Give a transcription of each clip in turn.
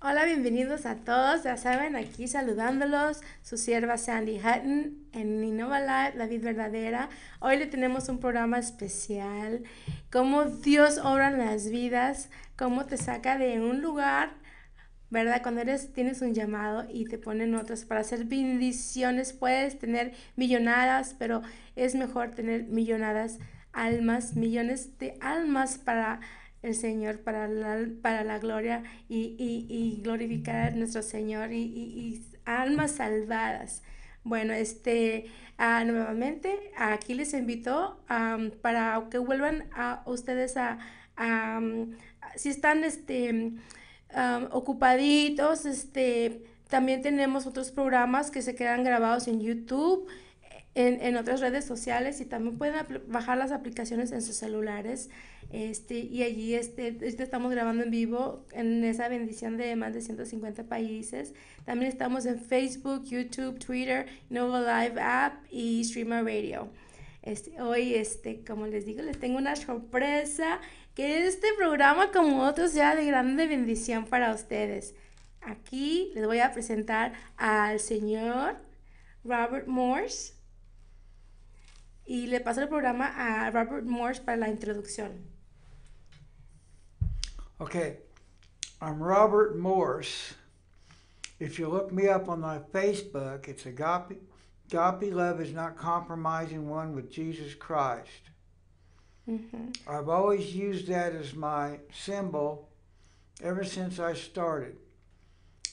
Hola, bienvenidos a todos. Ya saben, aquí saludándolos, su sierva Sandy Hutton en Inova Live, la vida verdadera. Hoy le tenemos un programa especial, cómo Dios obra en las vidas, cómo te saca de un lugar, ¿verdad? Cuando tienes un llamado y te ponen otros para hacer bendiciones, puedes tener millonadas, pero es mejor tener millonadas almas, millones de almas para el Señor, para la gloria y glorificar a nuestro Señor y almas salvadas. Bueno, nuevamente aquí les invito para que vuelvan a ustedes si están ocupaditos, también tenemos otros programas que se quedan grabados en YouTube, en otras redes sociales, y también pueden bajar las aplicaciones en sus celulares. Y allí estamos grabando en vivo en esa bendición de más de 150 países. También estamos en Facebook, YouTube, Twitter, Nova Live App y Streamer Radio. Hoy, como les digo, les tengo una sorpresa, que este programa, como otros, sea de grande bendición para ustedes. Aquí les voy a presentar al señor Robert Morse y le paso el programa a Robert Morse para la introducción. Okay, I'm Robert Morse. If you look me up on my Facebook, it's Agape. Agape love is not compromising one with Jesus Christ. Mm-hmm. I've always used that as my symbol ever since I started.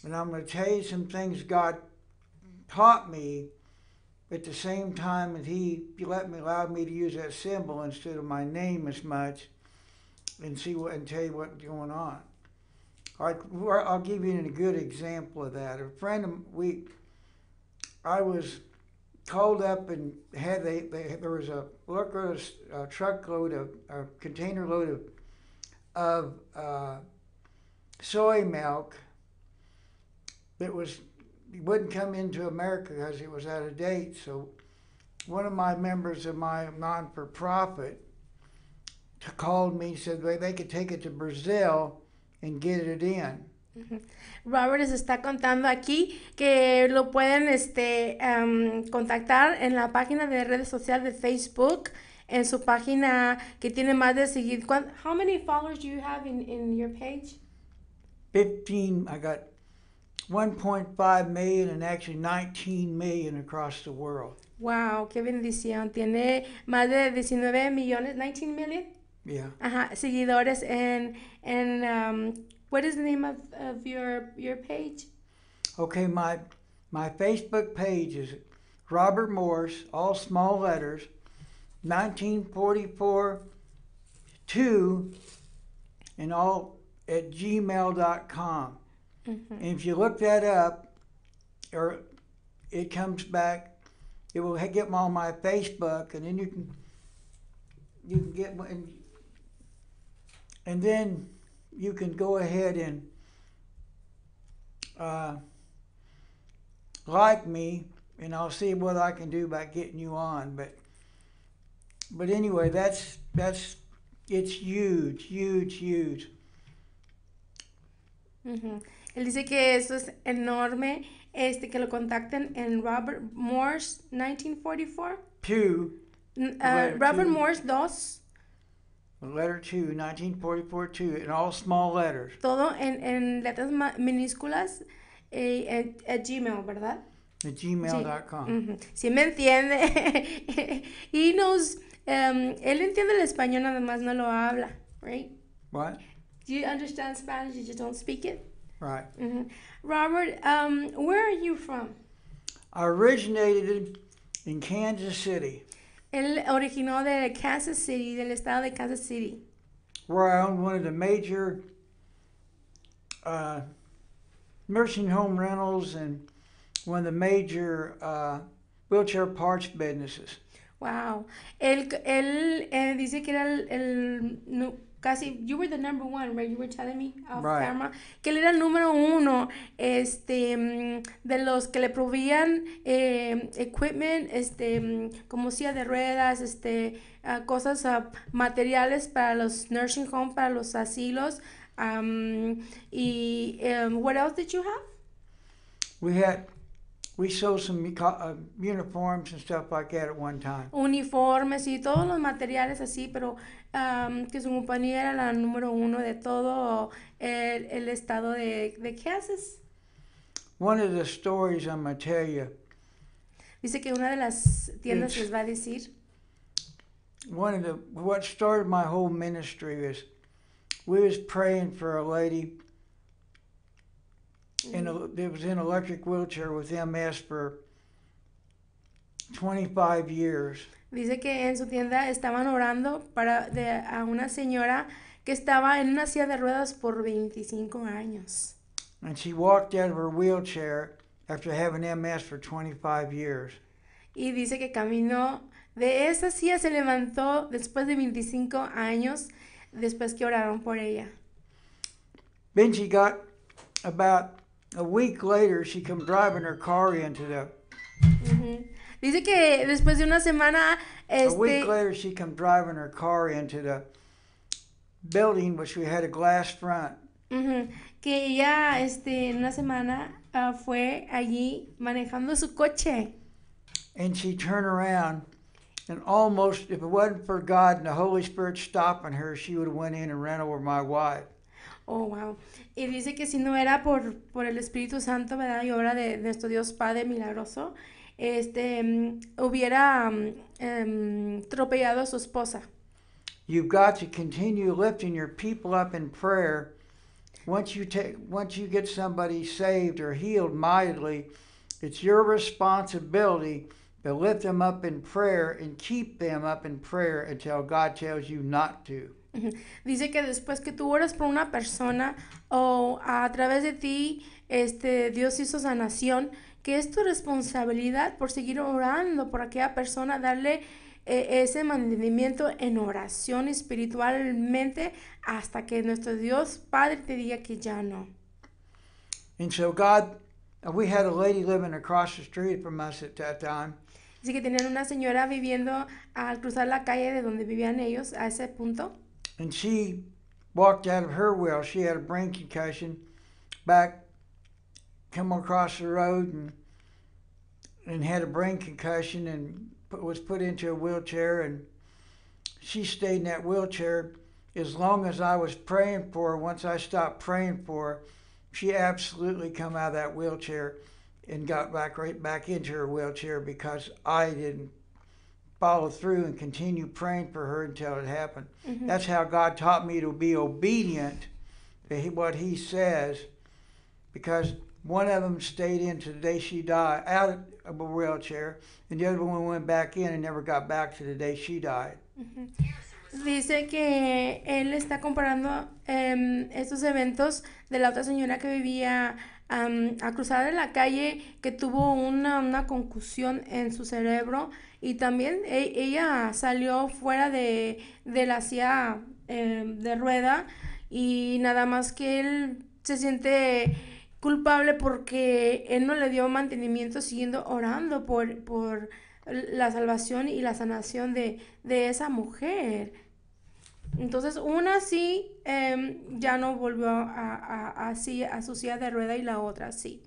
And I'm going to tell you some things God taught me at the same time that He allowed me to use that symbol instead of my name as much, and tell you what's going on. I'll give you a good example of that. I was called up and there was a truckload of a container load of soy milk that wouldn't come into America because it was out of date. So one of my members of my non-for-profit called me and said they could take it to Brazil and get it in. Robert les está contando aquí que lo pueden contactar en la página de redes sociales de Facebook, en su página que tiene más de seguir. How many followers do you have in your page? 15. I got 1.5 million and actually 19 million across the world. Wow, qué bendición. Tiene más de 19 millones, 19 million. Yeah. Ajá, seguidores what is the name of your page? Okay, my Facebook page is Robert Morse, all small letters, 1944 2, and all at gmail.com. Mm-hmm. And if you look that up, or it comes back, it will get on my Facebook, and then you can get one, and then you can go ahead and like me, and I'll see what I can do about getting you on. But anyway, that's it's huge. Uh-huh. Él dice que eso es enorme, que lo contacten en Robert Morse 1944. Robert two. Morse 2. Letter 2, 1944 2, in all small letters. Todo en letras minúsculas, at Gmail, ¿verdad? At gmail.com. Sí. Uh-huh. Sí me entiende. Él entiende el español, nada más no lo habla, right? What? Do you understand Spanish? You just don't speak it? Right. Uh-huh. Robert, where are you from? I originated in Kansas City. Él originó de Kansas City, del estado de Kansas City. Where I owned one of the major nursing home rentals and one of the major wheelchair parts businesses. Wow. Él dice que era casi, you were the number one, right? You were telling me off camera, que él era el número uno, de los que le proveían equipment, como silla de ruedas, cosas, materiales para los nursing home, para los asilos, What else did you have? We sold some uniforms and stuff like that at one time. Uniformes y todos los materiales así, pero que su compañía era la número uno de todo el estado de Kansas. One of the stories I'm going to tell you. Dice que una de las tiendas les va a decir. What started my whole ministry is we was praying for a lady that was in an electric wheelchair with MS for 25 years. Dice que en su tienda estaban orando a una señora que estaba en una silla de ruedas por 25 años. And she walked out of her wheelchair after having MS for 25 years. Y dice que caminó de esa silla, se levantó después de 25 años, después que oraron por ella. Then she got about a week later, she come driving her car into the. Dice que después de una semana, a week later, she come driving her car into the building, which we had a glass front. Que ella, en una semana, fue allí manejando su coche. And she turned around, and almost, if it wasn't for God and the Holy Spirit stopping her, she would have went in and ran over my wife. Oh, wow. Y dice que si no era por el Espíritu Santo, ¿verdad? Y obra de nuestro Dios Padre milagroso, hubiera atropellado a su esposa. You've got to continue lifting your people up in prayer. Once you get somebody saved or healed mightily, it's your responsibility to lift them up in prayer and keep them up in prayer until God tells you not to. Dice que después que tú oras por una persona o a través de ti, Dios hizo sanación, que es tu responsabilidad por seguir orando por aquella persona, darle ese mantenimiento en oración espiritualmente hasta que nuestro Dios Padre te diga que ya no. And so we had a lady living across the street from us at that time. Dice que tenían una señora viviendo al cruzar la calle de donde vivían ellos a ese punto. And she walked out of her wheel. She had a brain concussion. Come across the road and had a brain concussion and was put into a wheelchair. And she stayed in that wheelchair as long as I was praying for her. Once I stopped praying for her, she absolutely come out of that wheelchair and got right back into her wheelchair because I didn't follow through and continue praying for her until it happened. That's how God taught me to be obedient to what He says, because one of them stayed in to the day she died, out of a wheelchair, and the other one went back in and never got back to the day she died. Dice que él está comparando estos eventos de la otra señora que vivía a cruzar de la calle, que tuvo una concusión en su cerebro, y también ella salió fuera de la silla de rueda, y nada más que él se siente culpable porque él no le dio mantenimiento siguiendo orando por la salvación y la sanación de esa mujer. Entonces una sí ya no volvió a su silla de rueda y la otra sí.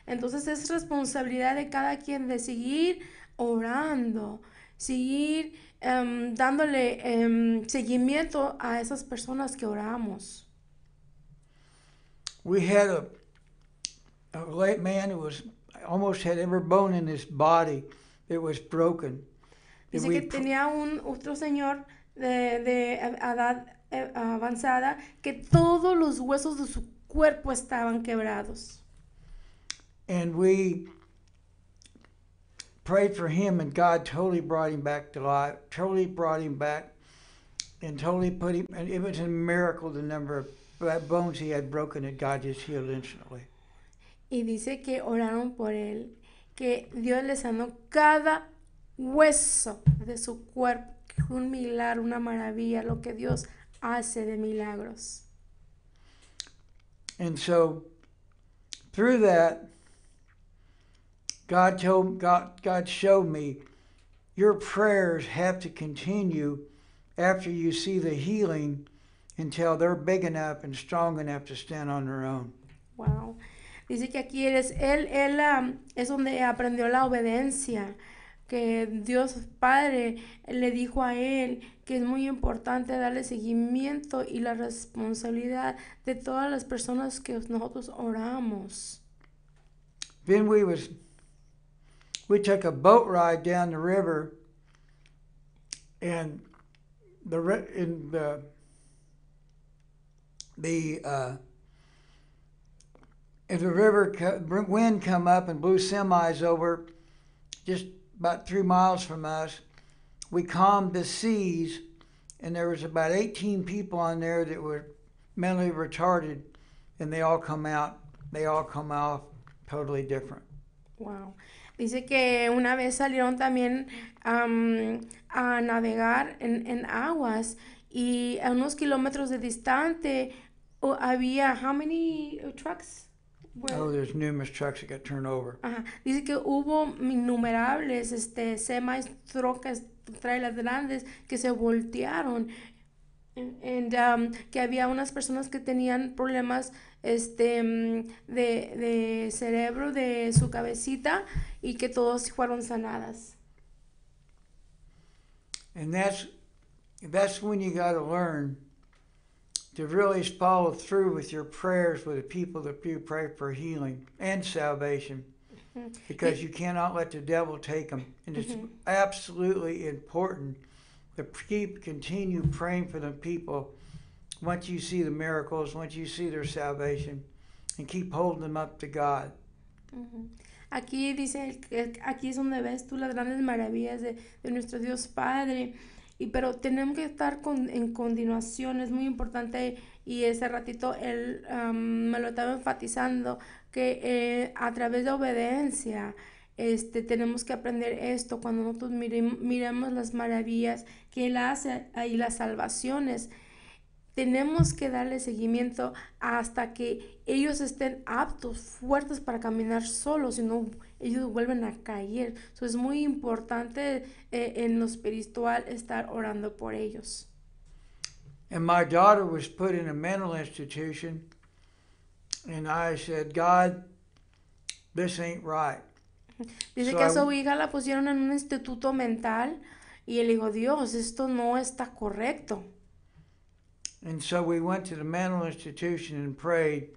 Entonces es responsabilidad de cada quien de seguir orando, seguir dándole seguimiento a esas personas que oramos. We had a late man who almost had every bone in his body that was broken. Dice que tenía otro señor de edad avanzada que todos los huesos de su cuerpo estaban quebrados. And we prayed for him, and God totally brought him back to life, totally brought him back, and totally put him, and it was a miracle the number of bones he had broken that God just healed instantly. Y dice que oraron por él, que Dios le sanó cada hueso de su cuerpo. Un milagro, una maravilla, lo que Dios hace de milagros. And so, through that, God showed me your prayers have to continue after you see the healing until they're big enough and strong enough to stand on their own. Wow. Dice que aquí es donde aprendió la obediencia, que Dios Padre le dijo a él que es muy importante darle seguimiento y la responsabilidad de todas las personas que nosotros oramos. Then we took a boat ride down the river, and if the wind come up and blew semis over just about 3 miles from us, we calmed the seas, and there was about 18 people on there that were mentally retarded, and they all come off totally different. Wow. Dice que una vez salieron también a navegar en aguas y a unos kilómetros de distante había, how many trucks? Oh, there's numerous trucks that got turned over. Ajá. Dice que hubo innumerables semis, trocas, trailers grandes que se voltearon. Que había unas personas que tenían problemas de cerebro, de su cabecita, y que todos fueron sanadas. And that's when you got to learn to really follow through with your prayers with the people that you pray for healing and salvation, because you cannot let the devil take them. And it's absolutely important to continue praying for the people once you see the miracles, once you see their salvation, and keep holding them up to God. Aquí dice, aquí es donde ves tú las grandes maravillas de nuestro Dios Padre. Pero tenemos que estar en continuación, es muy importante, y ese ratito él me lo estaba enfatizando, que a través de obediencia tenemos que aprender esto. Cuando nosotros miremos las maravillas que él hace y las salvaciones, tenemos que darle seguimiento hasta que ellos estén aptos, fuertes para caminar solos, si no ellos vuelven a caer. Es muy importante en lo espiritual estar orando por ellos. And my daughter was put in a mental institution, and I said, God, this ain't right. Dice que a su hija la pusieron en un instituto mental, y él dijo, Dios, esto no está correcto. And so we went to the mental institution and prayed,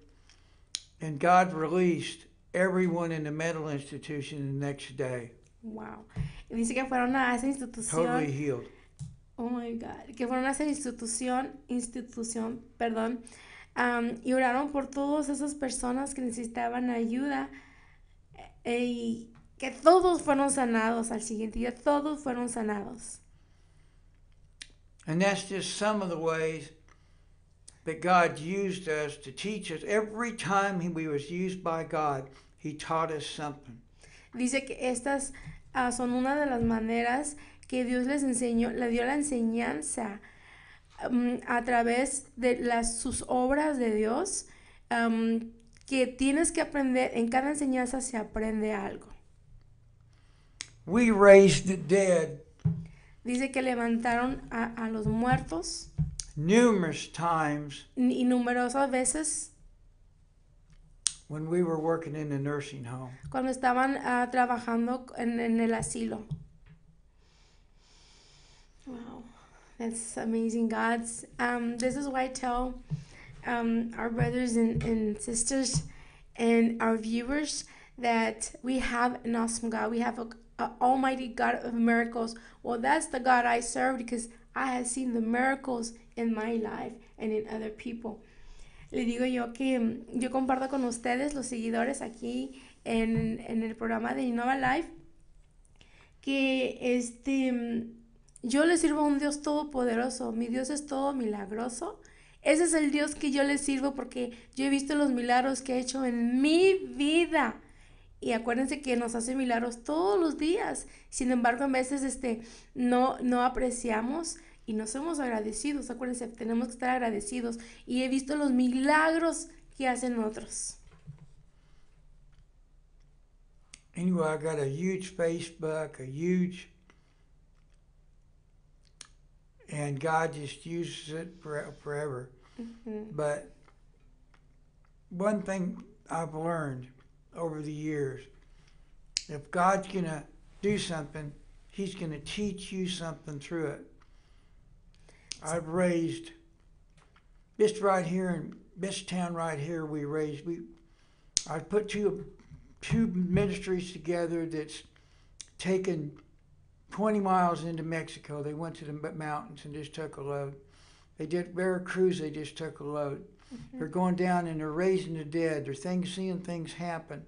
and God released everyone in the mental institution the next day. Wow. Y dice que fueron a esa institución. Totally healed. Oh my God. Que fueron a esa institución, perdón. Y oraron por todas esas personas que necesitaban ayuda. Y que todos fueron sanados al siguiente día. Todos fueron sanados. And that's just some of the ways that God used us to teach us. Every time we was used by God, He taught us something. Dice que estas son una de las maneras que Dios les enseñó, le dio la enseñanza a través de sus obras de Dios, que tienes que aprender. En cada enseñanza se aprende algo. We raised the dead. Dice que levantaron a los muertos. Numerous times. Y numerosas veces. When we were working in the nursing home. Cuando estaban trabajando en el asilo. Wow, that's amazing, God. This is why I tell our brothers and sisters and our viewers that we have an awesome God. We have an almighty God of miracles. Well, that's the God I serve, because I have seen the miracles in my life and in other people. Le digo yo que yo comparto con ustedes, los seguidores aquí en el programa de Inova Life, que yo le sirvo a un Dios todopoderoso. Mi Dios es todo milagroso. Ese es el Dios que yo le sirvo, porque yo he visto los milagros que ha hecho en mi vida. Y acuérdense que nos hace milagros todos los días. Sin embargo, a veces no apreciamos y no somos agradecidos. Acuérdense, tenemos que estar agradecidos. Y he visto los milagros que hacen otros. Anyway, I got a huge Facebook, and God just uses it forever. But one thing I've learned over the years, if God's going to do something, He's going to teach you something through it. I've raised, just right here in this town right here, I put two ministries together that's taken 20 miles into Mexico. They went to the mountains and just took a load. They did Veracruz, they just took a load. They're going down and they're raising the dead. They're seeing things happen.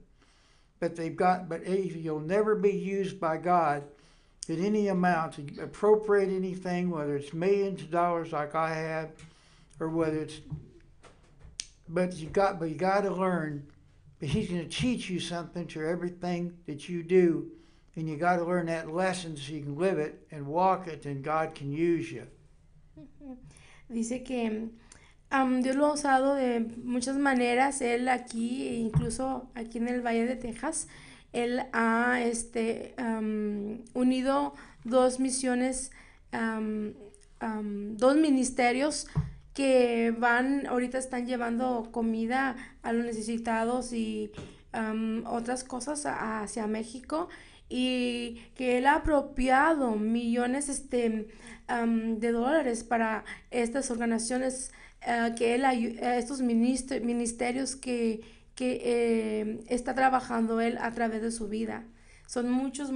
But you'll never be used by God at any amount to appropriate anything, whether it's millions of dollars like I have, or whether it's, but you got to learn that He's going to teach you something through everything that you do, and you got to learn that lesson so you can live it and walk it, and God can use you. Dice que Dios lo ha usado de muchas maneras. Él aquí, incluso aquí en el Valle de Texas, Él ha unido dos misiones, dos ministerios que ahorita están llevando comida a los necesitados y otras cosas hacia México, y que Él ha apropiado millones de dólares para estas organizaciones, estos ministerios que está trabajando Él a través de su vida. Son muchas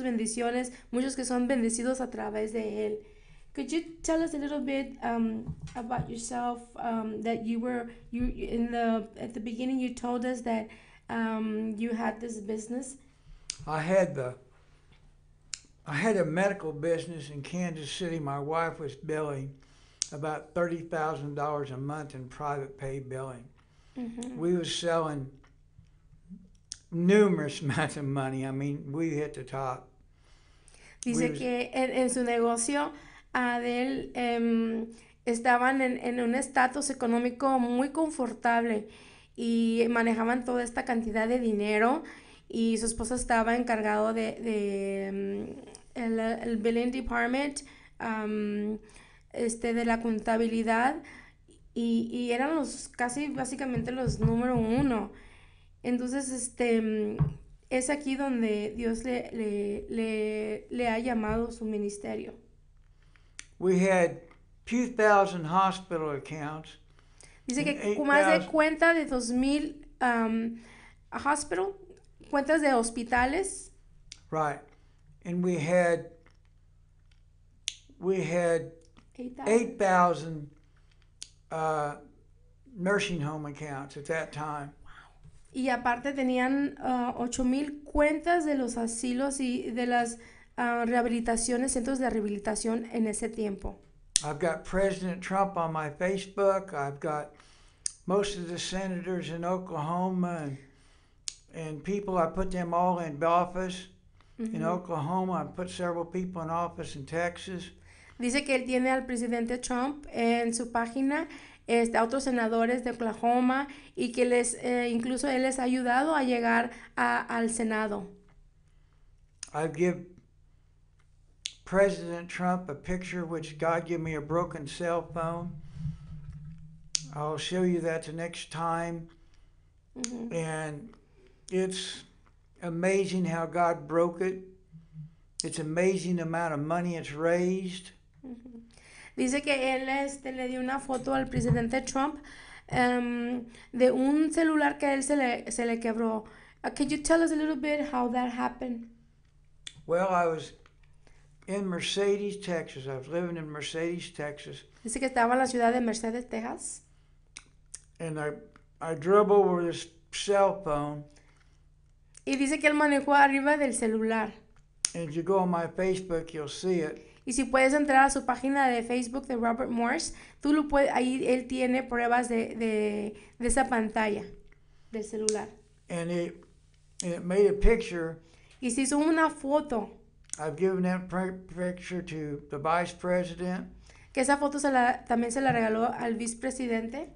bendiciones, muchos que son bendecidos a través de Él. Could you tell us a little bit about yourself? That at the beginning you told us that you had this business. I had a medical business in Kansas City. My wife was billing about $30,000 a month in private pay billing. We was selling numerous amounts of money. I mean, we hit the top. Dice que en su negocio de él estaban en un estatus económico muy confortable y manejaban toda esta cantidad de dinero, y su esposa estaba encargado de el billing department, de la contabilidad, y eran casi básicamente los número uno. Entonces es aquí donde Dios le ha llamado su ministerio. We had 2,000 hospital accounts. Dice que más de cuenta de 2,000 cuentas de hospitales. Right. And we had 8,000 nursing home accounts at that time. Y aparte tenían 8,000 cuentas de los asilos y de las rehabilitaciones, centros de rehabilitación en ese tiempo. I've got President Trump on my Facebook. I've got most of the senators in Oklahoma and people. I put them all in office in Oklahoma. I put several people in office in Texas. Dice que él tiene al presidente Trump en su página, a otros senadores de Oklahoma, y que incluso él les ha ayudado a llegar al Senado. I've given President Trump a picture which God gave me a broken cell phone. I'll show you that the next time. And it's amazing how God broke it. It's amazing the amount of money it's raised. Dice que él le dio una foto al presidente Trump de un celular que a él se le quebró. Could you tell us a little bit how that happened? Well, I was in Mercedes, Texas. I was living in Mercedes, Texas. Dice que estaba en la ciudad de Mercedes, Texas. And I drove over this cell phone. Y dice que él manejó arriba del celular. And if you go on my Facebook, you'll see it. Y si puedes entrar a su página de Facebook de Robert Morse, tú lo puedes, ahí él tiene pruebas de esa pantalla del celular. And it made a picture. Y se hizo una foto. I've given that picture to the vice president. Que esa foto también se la regaló al vicepresidente.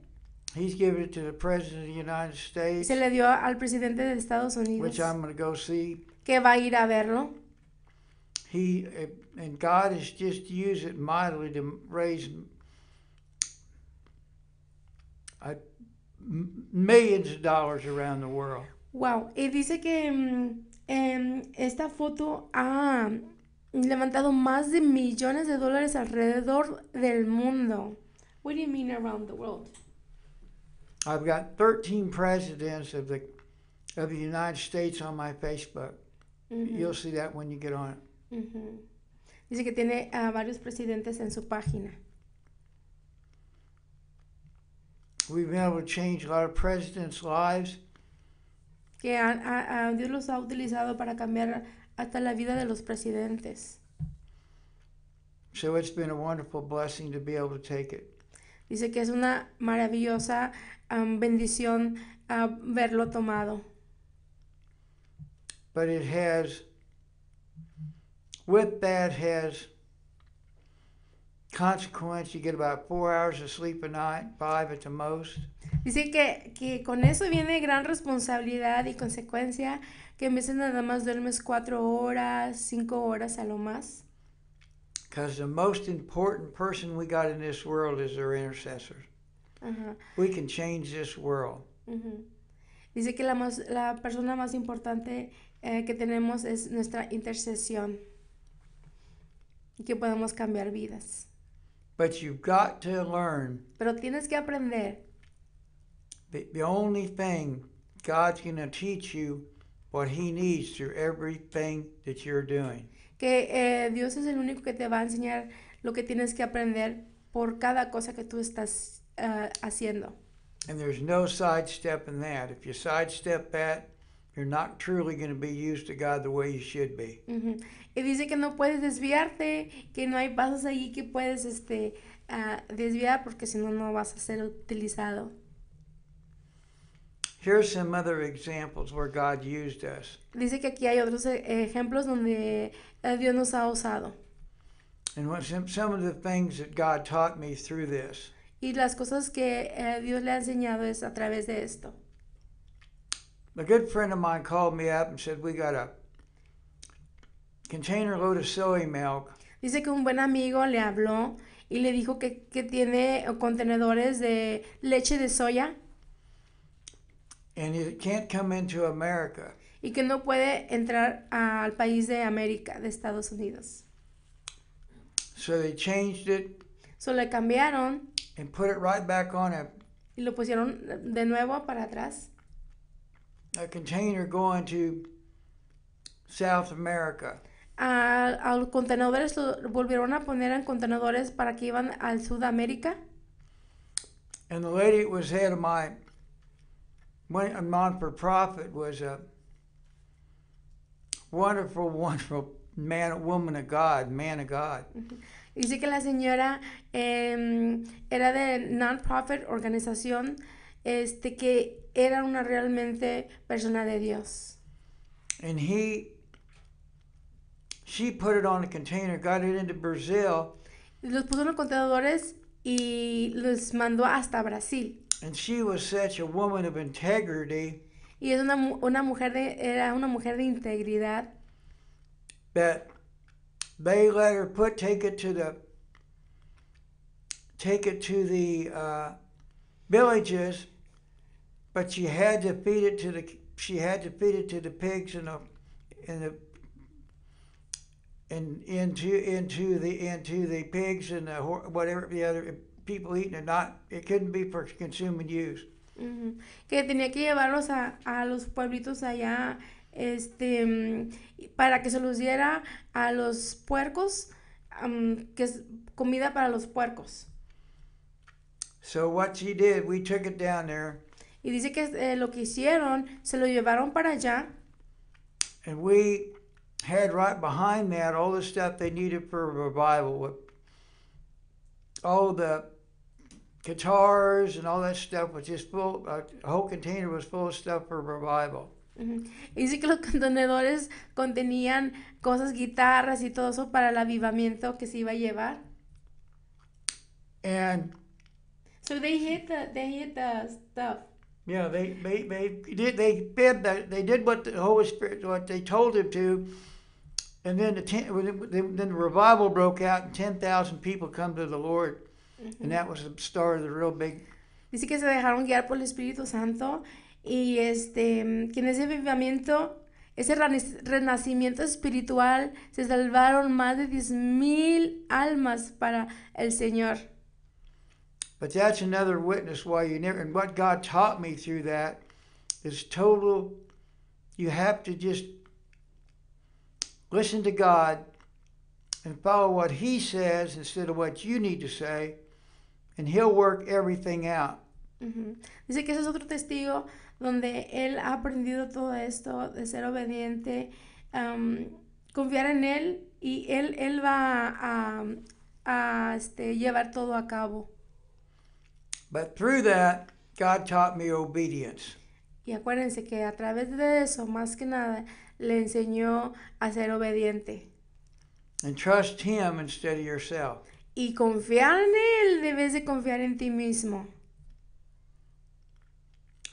He's given it to the president of the United States. Se le dio al presidente de Estados Unidos. Which I'm going to go see. Que va a ir a verlo. and God has just used it mightily to raise millions of dollars around the world. Wow, y dice que esta foto ha levantado más de millones de dólares alrededor del mundo. What do you mean around the world? I've got 13 presidents of the United States on my Facebook. You'll see that when you get on it. Dice que tiene a varios presidentes en su página. We've been able to change a lot of presidents' lives. Que Dios los ha utilizado para cambiar hasta la vida de los presidentes. So it's been a wonderful blessing to be able to take it. Dice que es una maravillosa bendición verlo tomado. But it has, with that has consequence. You get about 4 hours of sleep a night, 5 at the most. Dice que con eso viene gran responsabilidad y consecuencia, que en veces nada más duermes 4 horas, 5 horas a lo más. Because the most important person we got in this world is our intercessor. We can change this world. Dice que la persona más importante que tenemos es nuestra intercesión y que podemos cambiar vidas. But you've got to learn. Pero tienes que aprender. The only thing God's going to teach you what He needs through everything that you're doing. Que Dios es el único que te va a enseñar lo que tienes que aprender por cada cosa que tú estás haciendo. And there's no sidestep in that. If you sidestep that, you're not truly going to be used to God the way you should be. Y dice que no puedes desviarte, que no hay pasos allí que puedes desviar, porque si no, no vas a ser utilizado. Here's some other examples where God used us. Dice que aquí hay otros ejemplos donde Dios nos ha usado. And some of the things that God taught me through this. Y las cosas que Dios le ha enseñado es a través de esto. A good friend of mine called me up and said, we got a container load of soy milk. Dice que un buen amigo le habló y le dijo que tiene contenedores de leche de soya. And it can't come into America. Y que no puede entrar al país de América, de Estados Unidos. So they changed it. So le cambiaron. And put it right back on y lo pusieron de nuevo para atrás. A container going to South America. A los contenedores lo volvieron a poner en contenedores para que iban al Sudamérica. And the lady that was head of my non-for-profit was a wonderful, wonderful woman of God, man of God. Dice que la señora era de non-profit organización, que era una realmente persona de Dios. And she put it on a container, got it into Brazil. Los puso en los contenedores y los mandó hasta Brasil. And she was such a woman of integrity. Y es era una mujer de integridad. That they let her take it to the villages, but she had to feed it to the pigs into the pigs and whatever the other people eating it. It couldn't be for consuming use. Que tenía que llevarlos a los pueblitos allá, para que se los diera a los puercos, que es comida para los puercos. So what she did, we took it down there. Y dice que lo que hicieron, se lo llevaron para allá. And we had right behind that all the stuff they needed for revival. All the guitars and all that stuff was just full. A whole container was full of stuff for revival. Y dice que los contenedores contenían cosas, guitarras y todo eso para el avivamiento que se iba a llevar. And so they hid the stuff. Yeah, they did what the Holy Spirit, what they told him to, And then then the revival broke out and 10,000 people come to the Lord. And that was the start of the real big. Dice que se dejaron guiar por el Espíritu Santo y que en ese avivamiento, ese renacimiento espiritual, se salvaron más de 10,000 almas para el Señor. But that's another witness why you never, and what God taught me through that is total, you have to just listen to God and follow what He says instead of what you need to say, and He'll work everything out. Dice que ese es otro testigo donde él ha aprendido todo esto de ser obediente, confiar en él y él va a llevar todo a cabo. But through that, God taught me obedience. Y acuérdense que a través de eso, más que nada, le enseñó a ser obediente. And trust Him instead of yourself. Y confiar en él debes de confiar en ti mismo.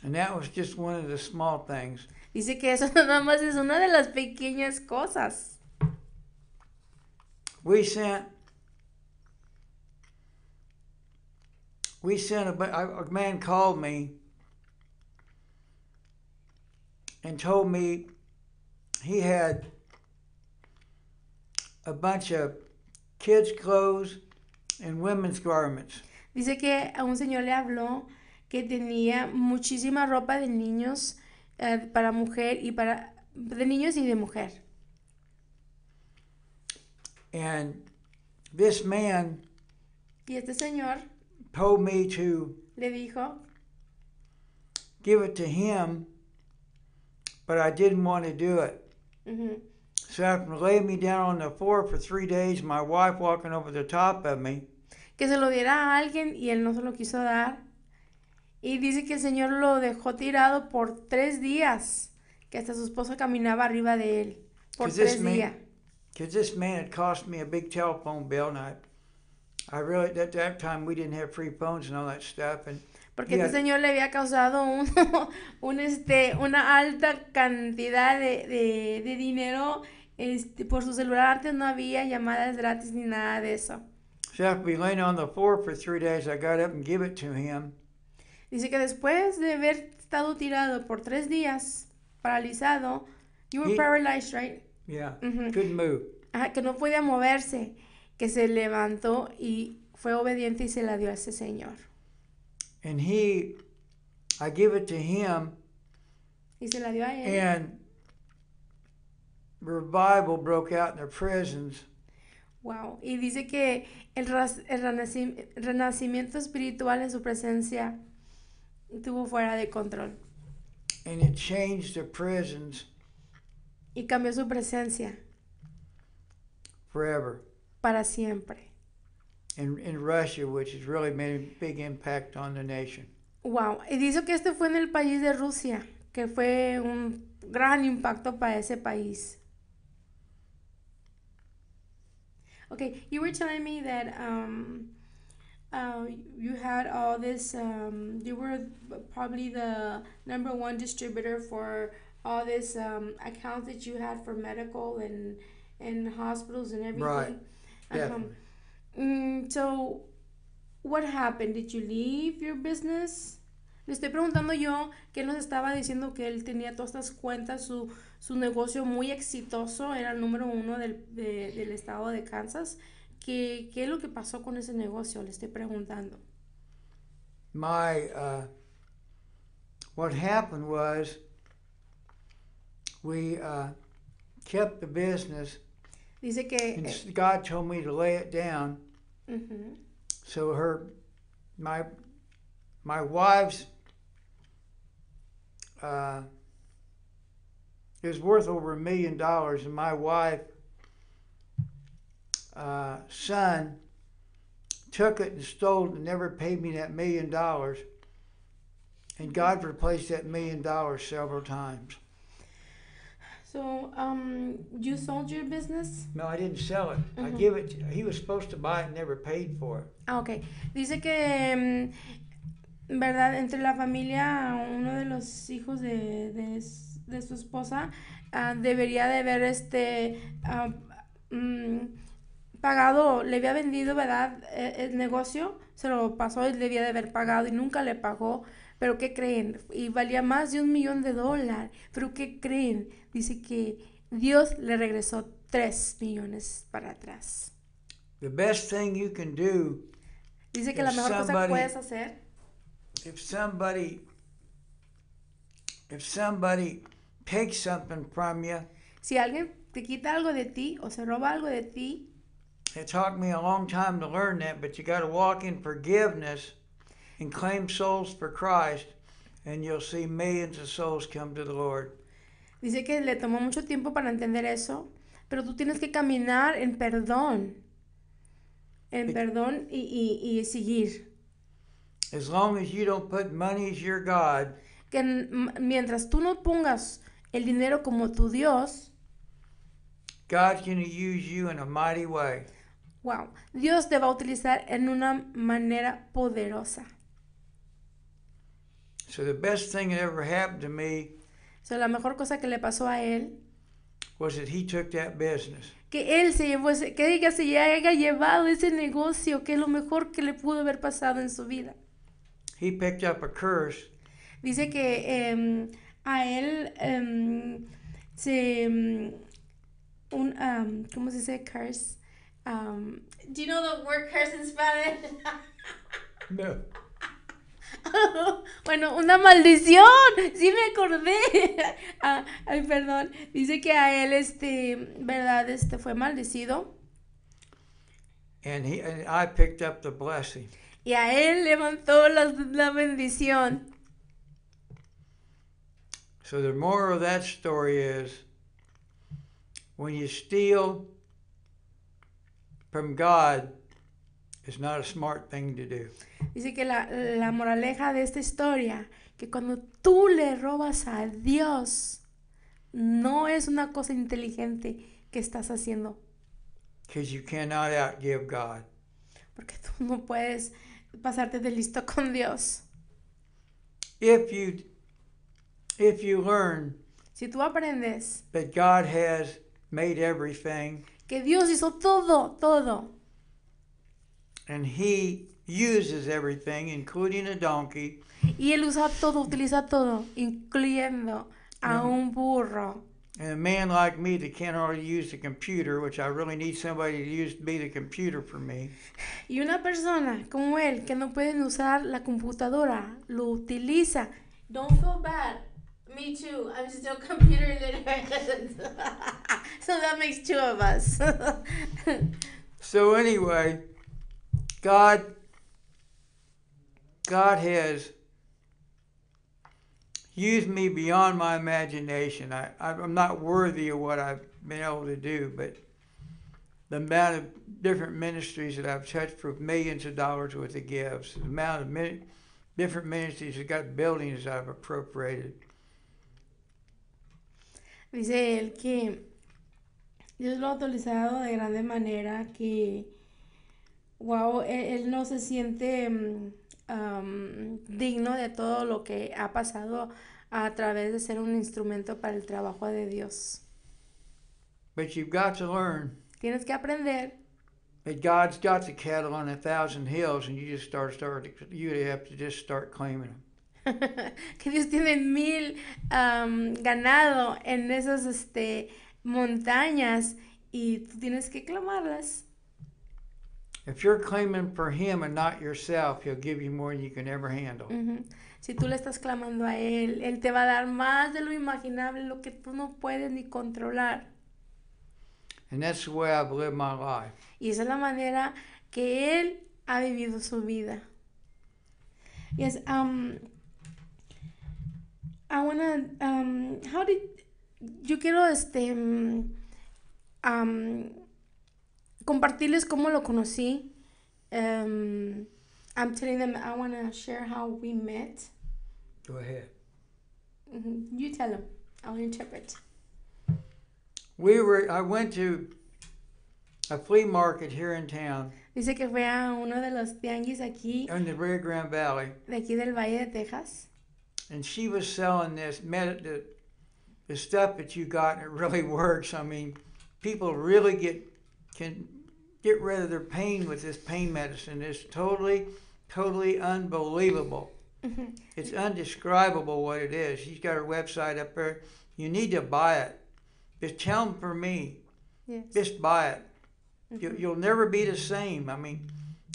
And that was just one of the small things. Dice que eso nada más es una de las pequeñas cosas. We sent a man called me and told me he had a bunch of kids' clothes and women's garments. Dice que a un señor le habló que tenía muchísima ropa de niños para mujer y de niños y de mujer. And this man Y este señor told me to le dijo give it to him, but I didn't want to do it. So after laying me down on the floor for 3 days, my wife walking over the top of me, que se lo diera a alguien y él no se lo quiso dar. Y dice que el Señor lo dejó tirado por 3 días, que hasta su esposo caminaba arriba de él por 3 días. Because this man had cost me a big telephone bill, and I really, at that time we didn't have free phones and all that stuff. And porque este señor le había causado una alta cantidad de dinero por su celular. Antes no había llamadas gratis ni nada de eso. So after we laying on the floor for 3 days, I got up and gave it to him. Dice que después de haber estado tirado por 3 días, paralizado, you were paralyzed, right? Yeah, couldn't move. Que no podía moverse, que se levantó y fue obediente y se la dio a ese señor. And I give it to him. Y se la dio a él. And revival broke out in the prisons. Wow. Y dice que el renacimiento espiritual en su presencia estuvo fuera de control. And it changed the prisons. Y cambió su presencia. Forever. Para siempre. In Russia, which has really made a big impact on the nation. Wow. Y dice que fue en el país de Rusia, que fue un gran impacto para ese país. Okay, you were telling me that you had all this, you were probably the #1 distributor for all this accounts that you had for medical and hospitals and everything. Right. Definitely. So, what happened? Did you leave your business? Le estoy preguntando yo, que él nos estaba diciendo que él tenía todas estas cuentas, su negocio muy exitoso, era el #1 del estado de Kansas. ¿Qué es lo que pasó con ese negocio? Le estoy preguntando. What happened was we kept the business. Dice que God told me to lay it down. So my wife's it was worth over $1 million, and my wife's son took it and stole it and never paid me that $1 million. And God replaced that $1 million several times. So, you sold your business? No, I didn't sell it. I give it. He was supposed to buy it and never paid for it. Ah, okay. Dice que, verdad, entre la familia, uno de los hijos de de su esposa, debería de haber pagado, le había vendido, ¿verdad? El negocio, se lo pasó y debía de haber pagado y nunca le pagó. Pero ¿qué creen? Y valía más de $1,000,000. Pero ¿qué creen? Dice que Dios le regresó 3 millones para atrás. The best thing you can do, Dice que la mejor cosa que puedes hacer, if somebody takes something from you, si alguien te quita algo de ti o se roba algo de ti, it took me a long time to learn that, but you got to walk in forgiveness and claim souls for Christ, and you'll see millions of souls come to the Lord. dice que le tomó mucho tiempo para entender eso, pero tú tienes que caminar en perdón y seguir. As long as you don't put money as your God, Que mientras tú no pongas el dinero como tu Dios, God's going to use you in a mighty way. wow, Dios te va a utilizar en una manera poderosa. So the best thing that ever happened to me So, la mejor cosa que le pasó a él, was that he took that business. que él se llevó que ella se haya llevado ese negocio, que es lo mejor que le pudo haber pasado en su vida. He picked up a curse. Dice que a él ¿cómo se dice curse? Do you know the word curse in Spanish? No. Bueno, una maldición. Sí me acordé. Ay, perdón. Dice que a él, verdad, fue maldecido. And I picked up the blessing. Y a él levantó la bendición. So the moral of that story is, when you steal from God, it's not a smart thing to do. Dice que la moraleja de esta historia, que cuando tú le robas a Dios, no es una cosa inteligente que estás haciendo. Because you cannot outgive God. Porque tú no puedes pasarte de listo con Dios. If you learn Si tú aprendes that God has made everything, que Dios hizo todo, and He uses everything, including a donkey, y Él utiliza todo, incluyendo a un burro. and a man like me that can't hardly use the computer, which I really need somebody to be the computer for me. Y una persona como él, que no puede usar la computadora, lo utiliza. Don't feel bad. Me too. I'm still computer literate. So that makes two of us. So anyway, God has used me beyond my imagination. I'm not worthy of what I've been able to do, but the amount of different ministries that I've touched for millions of dollars worth of gifts, the amount of different ministries that got buildings I've appropriated. Dice él que Dios lo ha utilizado de grande manera, que wow, él no se siente digno de todo lo que ha pasado a través de ser un instrumento para el trabajo de Dios. But you've got to learn Tienes que aprender that God's got the cattle on 1,000 hills, and you have to just start claiming them. que Dios tiene 1,000 ganado en esas montañas y tú tienes que clamarlas. If you're claiming for Him and not yourself, He'll give you more than you can ever handle. Si tú le estás clamando a Él te va a dar más de lo imaginable, lo que tú no puedes ni controlar. And that's the way I've lived my life. Y esa es la manera que Él ha vivido su vida. Yes, I wanna, yo quiero compartirles cómo lo conocí. I'm telling them I wanna share how we met. Go ahead. You tell them. I'll interpret. I went to a flea market here in town. Dice que fue a uno de los tianguis aquí, in the Rio Grande Valley. de aquí del Valle de Texas. And she was selling this, the the stuff that you got, and it really works. I mean, people really can get rid of their pain with this pain medicine. It's totally unbelievable. It's undescribable what it is. She's got her website up there. You need to buy it. Just tell them for me. Yes. Just buy it. You'll never be the same. I mean,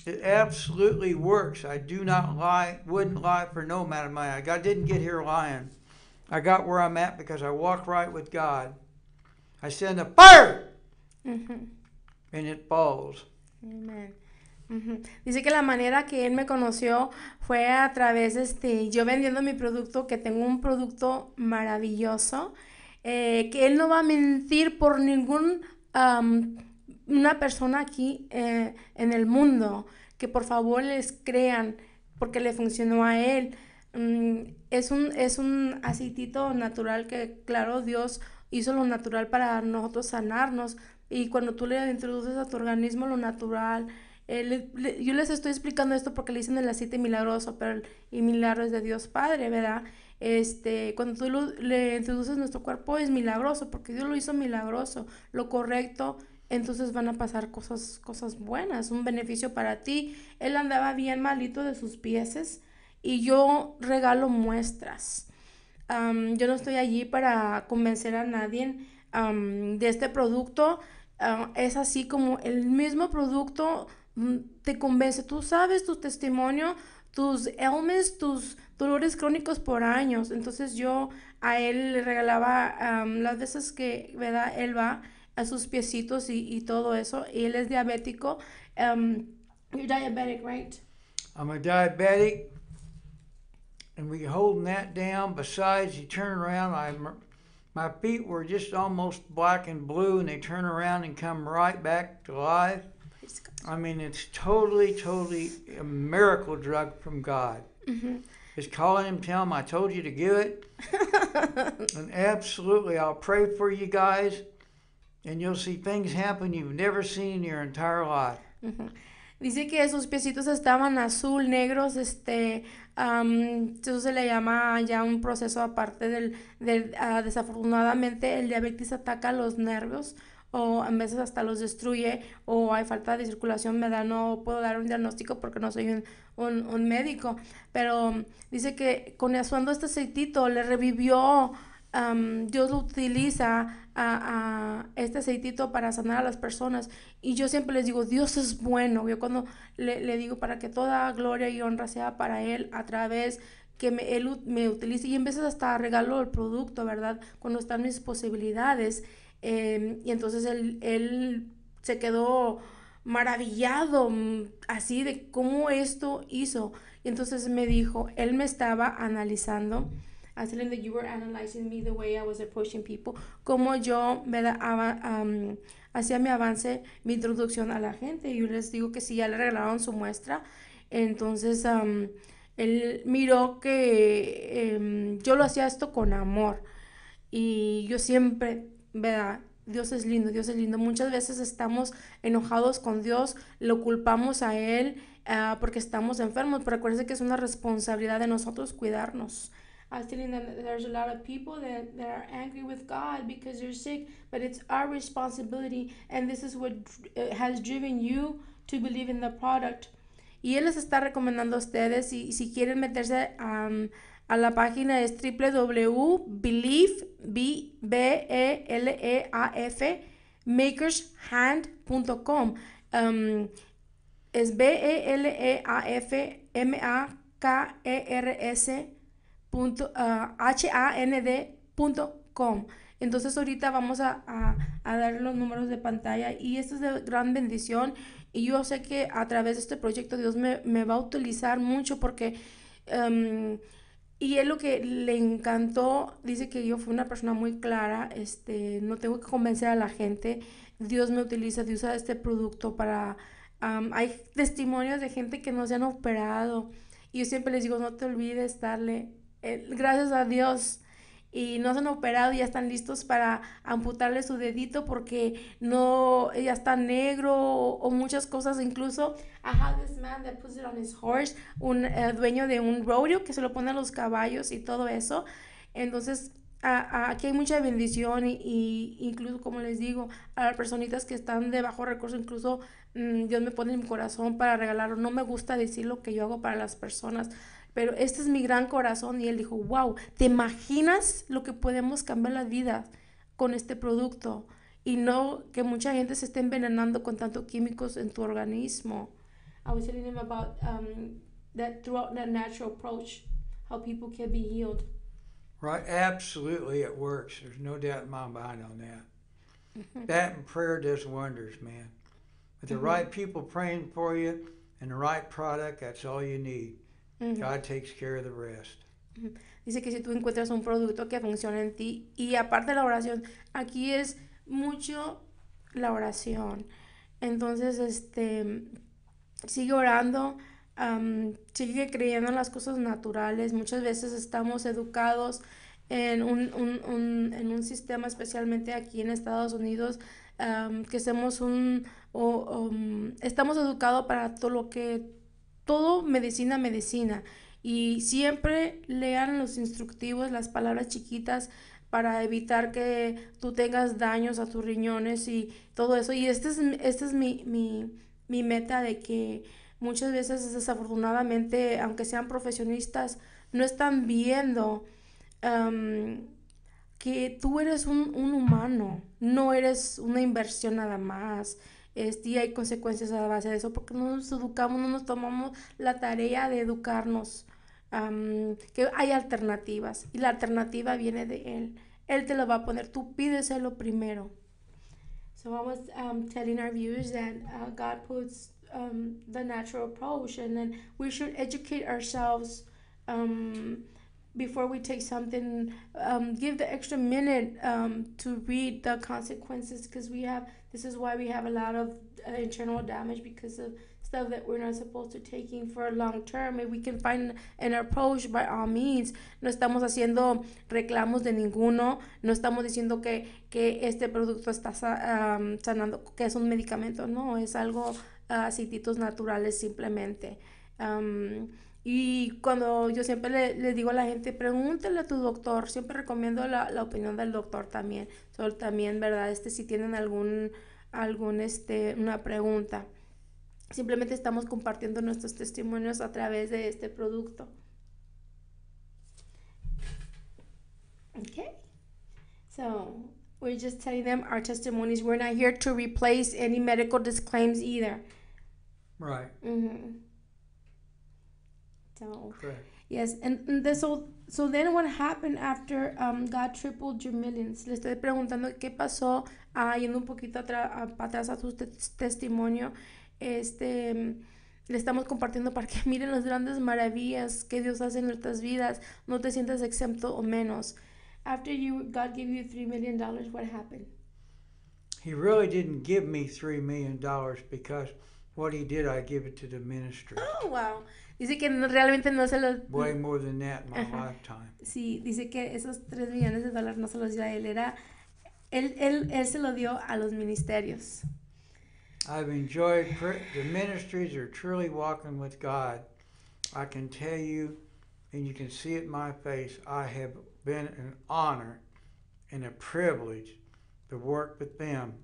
it absolutely works. I do not lie, wouldn't lie for no amount of money. I didn't get here lying. I got where I'm at because I walk right with God. I send a fire, and it falls. Amen. Dice que la manera que él me conoció fue a través yo vendiendo mi producto, que tengo un producto maravilloso, que él no va a mentir por ningún una persona aquí en el mundo, que por favor les crean porque le funcionó a él. Es un aceitito natural que, claro, Dios hizo lo natural para nosotros sanarnos, y cuando tú le introduces a tu organismo lo natural, yo les estoy explicando esto porque le dicen el aceite milagroso, pero el milagro es de Dios Padre, ¿verdad? Cuando tú le introduces a nuestro cuerpo es milagroso, porque Dios lo hizo milagroso, lo correcto, entonces van a pasar cosas buenas, un beneficio para ti. Él andaba bien malito de sus pies y yo regalo muestras. Yo no estoy allí para convencer a nadie de este producto. Es así como el mismo producto te convence. Tú sabes tu testimonio, tus ailments, tus dolores crónicos por años. Entonces yo a él le regalaba las veces que, ¿verdad? Él va a sus piecitos y todo eso. Y él es diabético. You're diabetic, right? I'm a diabetic, and we holding that down. Besides, you turn around, my feet were just almost black and blue, and they turn around and come right back to life. I mean, it's totally a miracle drug from God. Just calling him, tell him I told you to give it. And absolutely, I'll pray for you guys, and you'll see things happen you've never seen in your entire life. Dice que sus piecitos estaban azul, negros, eso se le llama ya un proceso aparte desafortunadamente el diabetes ataca los nervios, o a veces hasta los destruye, o hay falta de circulación, ¿verdad? No puedo dar un diagnóstico porque no soy un médico, pero dice que con usando este aceitito le revivió. Dios lo utiliza a este aceitito para sanar a las personas, y yo siempre les digo, Dios es bueno. Yo cuando le digo para que toda gloria y honra sea para Él a través que Él me utilice, y en veces hasta regalo el producto, ¿verdad? Cuando están mis posibilidades, y entonces él se quedó maravillado así de cómo esto hizo, y entonces me dijo, él me estaba analizando. I was telling that you were analyzing me the way I was approaching people, como yo, ¿verdad? Hacía mi avance, mi introducción a la gente, y yo les digo que si ya le regalaron su muestra, entonces él miró que yo lo hacía esto con amor, y yo siempre, ¿verdad? Dios es lindo, Dios es lindo. Muchas veces estamos enojados con Dios, lo culpamos a Él porque estamos enfermos, pero acuérdense que es una responsabilidad de nosotros cuidarnos. I was telling them that there's a lot of people that are angry with God because you're sick, but it's our responsibility, and this is what has driven you to believe in the product. Y él les está recomendando a ustedes, y si quieren meterse a la página es www.beleaf.makershand.com. Es BELEAFMAKERS.HAND.com. Entonces ahorita vamos a dar los números de pantalla, y esto es de gran bendición, y yo sé que a través de este proyecto Dios me va a utilizar mucho, porque y él lo que le encantó, dice que yo fui una persona muy clara, no tengo que convencer a la gente, Dios me utiliza, Dios usa este producto para, hay testimonios de gente que no se han operado, y yo siempre les digo, no te olvides darle, gracias a Dios, y no se han operado y ya están listos para amputarle su dedito porque no, ya está negro, o muchas cosas. Incluso I have this man that puts it on his horse, un dueño de un rodeo que se lo pone a los caballos y todo eso. Entonces aquí hay mucha bendición y incluso como les digo, a las personitas que están de bajo recurso, incluso Dios me pone en mi corazón para regalarlo. No me gusta decir lo que yo hago para las personas, pero este es mi gran corazón y él dijo, wow, ¿te imaginas lo que podemos cambiar la vida con este producto? Y no que mucha gente se esté envenenando con tantos químicos en tu organismo. I was telling him about that throughout that natural approach, how people can be healed. Right, absolutely it works. There's no doubt in my mind on that. That and prayer does wonders, man. With the right people praying for you and the right product, that's all you need. God takes care of the rest. Dice que si tú encuentras un producto que funcione en ti y aparte de la oración, aquí es mucho la oración. Entonces, sigue orando, sigue creyendo en las cosas naturales. Muchas veces estamos educados en en un sistema, especialmente aquí en Estados Unidos, que somos estamos educados para todo lo que, todo medicina, medicina. Y siempre lean los instructivos, las palabras chiquitas para evitar que tú tengas daños a tus riñones y todo eso. Y este es mi meta de que muchas veces desafortunadamente, aunque sean profesionistas, no están viendo um, que tú eres un humano, no eres una inversión nada más. Y hay consecuencias a base de eso porque no nos educamos, no nos tomamos la tarea de educarnos, que hay alternativas y la alternativa viene de Él. Él te lo va a poner, tú pídeselo primero. So I was telling our viewers that God puts the natural approach, and then we should educate ourselves um, before we take something. Give the extra minute to read the consequences, because we have. This is why we have a lot of internal damage because of stuff that we're not supposed to taking for a long term. If we can find an approach, by all means. No estamos haciendo reclamos de ninguno. No estamos diciendo que este producto está sanando, que es un medicamento. No, es algo, aceititos naturales simplemente. Y cuando yo siempre le digo a la gente, pregúntale a tu doctor, siempre recomiendo la opinión del doctor también. Solo también, ¿verdad? Si tienen una pregunta. Simplemente estamos compartiendo nuestros testimonios a través de este producto. Okay. So, we're just telling them our testimonies. We're not here to replace any medical disclaims either. Right. So, correct. Yes, and so then what happened after God tripled your millions? Le estoy preguntando qué pasó, yendo un poquito para atrás a su testimonio. Le estamos compartiendo para que miren las grandes maravillas que Dios hace en nuestras vidas. No te sientas exento o menos. After God gave you $3 million, what happened? He really didn't give me $3 million because what he did, I give it to the ministry. Oh, wow. Dice que realmente no se los... Way more than that in my lifetime. Sí, dice que esos $3 millones no se los dio a él, él se lo dio a los ministerios. I've enjoyed the ministries are truly walking with God. I can tell you, and you can see it in my face, I have been an honor and a privilege to work with them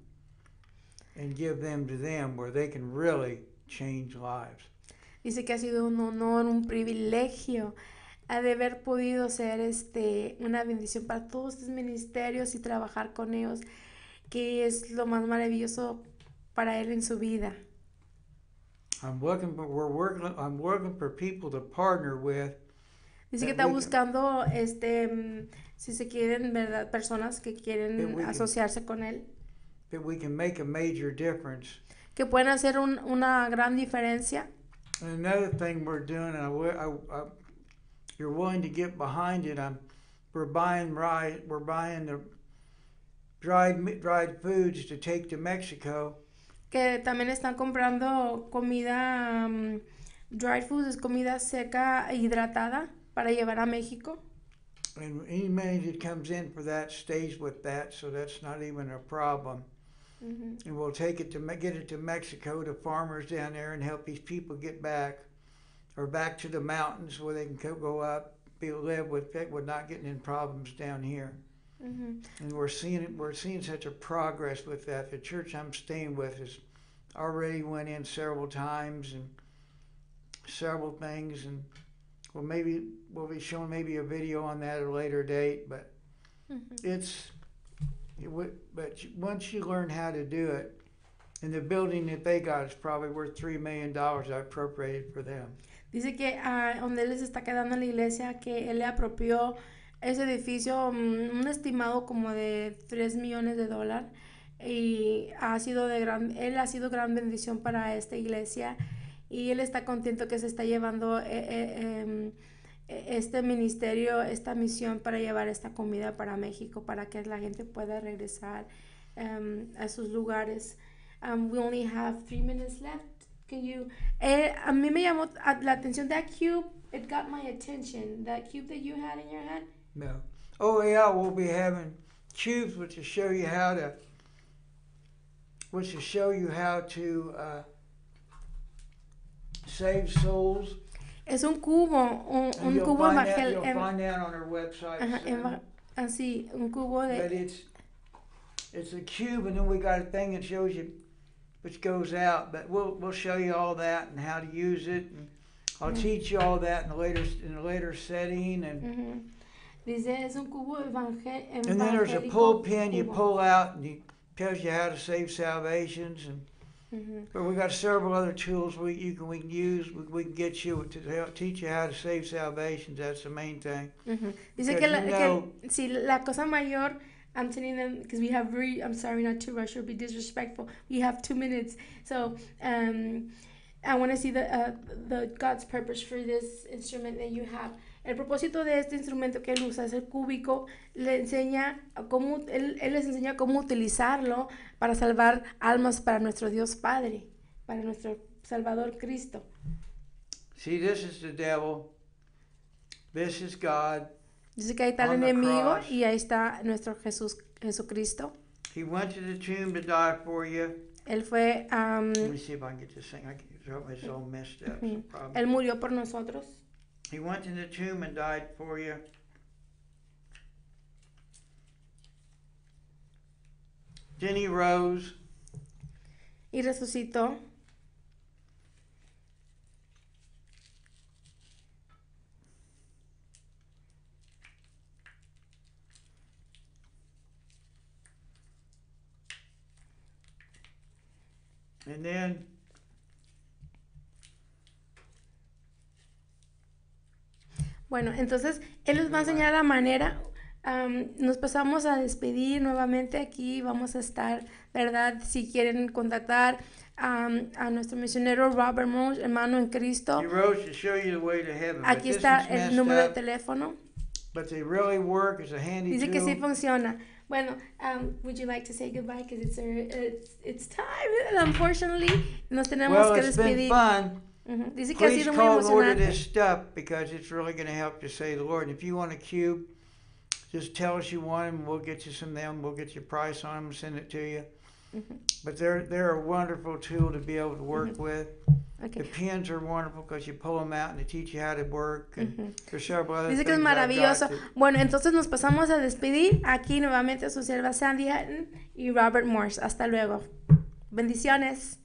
and give them to them where they can really change lives. Dice que ha sido un honor, un privilegio de haber podido ser una bendición para todos estos ministerios y trabajar con ellos, que es lo más maravilloso para él en su vida. I'm working for people to partner with. Dice que está buscando, si se quieren, verdad, personas que quieren asociarse con él. That we can make a major difference. Que pueden hacer una gran diferencia. And another thing we're doing, you're willing to get behind it. We're buying the dried foods to take to Mexico. Que también están comprando comida, dried foods, es comida seca e hidratada para llevar a México. And any money that comes in for that stays with that, so that's not even a problem. Mm-hmm. And we'll take it get it to Mexico to farmers down there and help these people get back to the mountains where they can go up, live with not getting in problems down here. And we're seeing such a progress with that. The church I'm staying with has already went in several times and several things, and we'll be showing maybe a video on that at a later date. But but once you learn how to do it, and the building that they got is probably worth $3 million I appropriated for them. Dice que donde él les está quedando en la iglesia, que él le apropió ese edificio un estimado como de $3 millones y él ha sido gran bendición para esta iglesia, y él está contento que se está llevando este ministerio, esta misión para llevar esta comida para México, para que la gente pueda regresar a sus lugares. We only have 3 minutes left. Can you? A mí me llamó la atención that cube. It got my attention. That cube that you had in your hand. No. Oh yeah, we'll be having cubes which will show you how to save souls. Es un cubo, un cubo evangélico. You'll find that on our website. Así, un cubo de. But it's a cube, and then we got a thing that shows you which goes out. But we'll show you all that and how to use it, and I'll teach you all that in a later setting. And Dice es un cubo evangélico. And then there's a pull pin you pull out, and it tells you how to save salvations. And but we got several other tools we can use. We can get you to help teach you how to save salvations. That's the main thing. Dice que la cosa mayor. I'm telling them because we have I'm sorry not to rush or be disrespectful. We have 2 minutes, so I want to see the God's purpose for this instrument that you have. El propósito de este instrumento que él usa es el cúbico. Él les enseña cómo utilizarlo para salvar almas para nuestro Dios Padre, para nuestro Salvador Cristo. See, this is the devil. This is God. Dice que ahí está el enemigo y ahí está nuestro Jesucristo. He went to the tomb to die for you. Él fue. Let me see if I can get this thing. It's all messed up. Él murió por nosotros. He went to the tomb and died for you. Then he rose. Y resucitó. And then bueno, entonces él les va a enseñar la manera. Nos pasamos a despedir nuevamente aquí. Vamos a estar, ¿verdad? Si quieren contactar a nuestro misionero Robert Moore, hermano en Cristo. Aquí está el número de teléfono. But they really work. It's a handy Dice que tool. sí funciona. Bueno, would you like to say goodbye? Because it's time. Unfortunately, nos tenemos que despedir. Well, it's been fun. Dice que ha Please sido muy call and order emocionante. this stuff because it's really going to help you save the Lord. And if you want a cube, just tell us you want them. We'll get you some of them. We'll get you a price on them and send it to you. But they're a wonderful tool to be able to work with. Okay. The pins are wonderful because you pull them out and they teach you how to work. And there's several other Dice que es things I've maravilloso. got Bueno, entonces nos pasamos a despedir. Aquí nuevamente su sierva Sandy Hutton y Robert Morse. Hasta luego. Bendiciones.